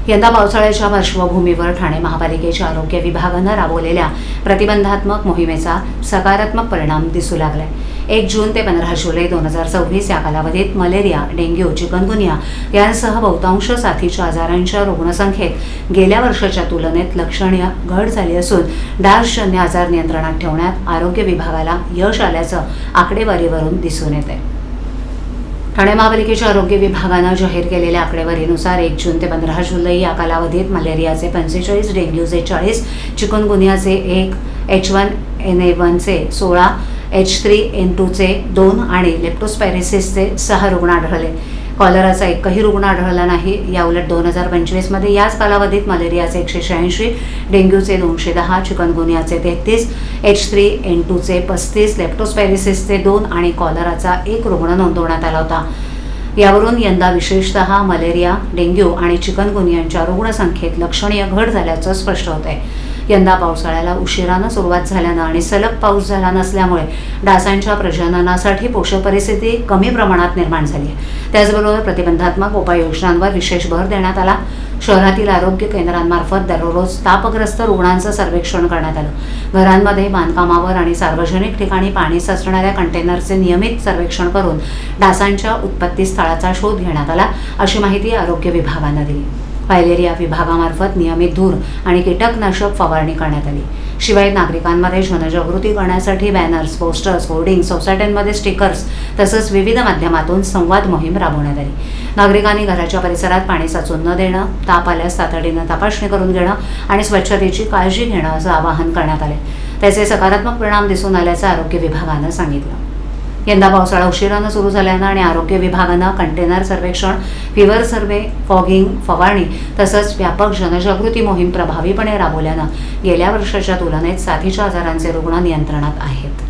यंदा पावसाळ्याच्या पार्श्वभूमीवर ठाणे महापालिकेच्या आरोग्य विभागानं राबवलेल्या प्रतिबंधात्मक मोहिमेचा सकारात्मक परिणाम दिसू लागलाय। 1 जून ते 15 जुलै 2024 या कालावधीत मलेरिया, डेंग्यू, चिकनगुनिया यांसह बहुतांश साथीच्या आजारांच्या रुग्णसंख्येत गेल्या वर्षाच्या तुलनेत लक्षणीय घट झाली असून डासजन्य आजार नियंत्रणात ठेवण्यात आरोग्य विभागाला यश आल्याचं आकडेवारीवरून दिसून येतंय। ठाणे महापालिकेच्या आरोग्य विभागानं जाहीर केलेल्या आकडेवारीनुसार 1 जून ते 15 जुलै या कालावधीत मलेरियाचे 45, डेंग्यूचे 40, चिकनगुनियाचे 1, H1N1चे 16, H3N2चे 2 आणि लेप्टोस्पायरोसिसचे 6 रुग्ण आढळले। कॉलराचा एकही रुग्ण आढळला नाही। याउलट 2025 मध्ये याच कालावधीत मलेरियाचे 186, डेंग्यूचे 210, चिकनगुनियाचे 33, H3N2चे 35, लेप्टोस्पायरोसिसचे 2 आणि कॉलराचा 1 रुग्ण नोंदवण्यात आला होता। यावरून यंदा विशेषतः मलेरिया, डेंग्यू आणि चिकनगुनियांच्या रुग्णसंख्येत लक्षणीय घट झाल्याचं स्पष्ट होत आहे। यंदा पावसाळ्याला उशिरानं सुरुवात झाल्यानं आणि सलग पाऊस झाला नसल्यामुळे डासांच्या प्रजननासाठी पोषक परिस्थिती कमी प्रमाणात निर्माण झाली आहे। त्याचबरोबर प्रतिबंधात्मक उपाययोजनांवर विशेष भर देण्यात आला। शहरातील आरोग्य केंद्रांमार्फत दररोज तापग्रस्त रुग्णांचं सर्वेक्षण करण्यात आलं। घरांमध्ये, बांधकामावर आणि सार्वजनिक ठिकाणी पाणी साचणाऱ्या कंटेनरचे नियमित सर्वेक्षण करून डासांच्या उत्पत्ती स्थळाचा शोध घेण्यात आला, अशी माहिती आरोग्य विभागानं दिली। फायलेरिया विभागामार्फत नियमित धूर आणि कीटकनाशक फवारणी करण्यात आली। शिवाय नागरिकांमध्ये जनजागृती करण्यासाठी बॅनर्स, पोस्टर्स, होर्डिंग्स, सोसायट्यांमध्ये स्टिकर्स तसंच विविध माध्यमातून संवाद मोहीम राबवण्यात आली। नागरिकांनी घराच्या परिसरात पाणी साचून न देणं, ताप आल्यास तातडीनं तपासणी करून घेणं आणि स्वच्छतेची काळजी घेणं असं आवाहन करण्यात आले। त्याचे सकारात्मक परिणाम दिसून आल्याचं आरोग्य विभागानं सांगितलं। यंदा पावसाळा उशिरानं सुरू झाल्यानं आणि आरोग्य विभागानं कंटेनर सर्वेक्षण, फिव्हर सर्व्हे, फॉगिंग, फवारणी तसंच व्यापक जनजागृती मोहीम प्रभावीपणे राबवल्यानं गेल्या वर्षाच्या तुलनेत साथीच्या आजारांचे रुग्ण नियंत्रणात आहेत।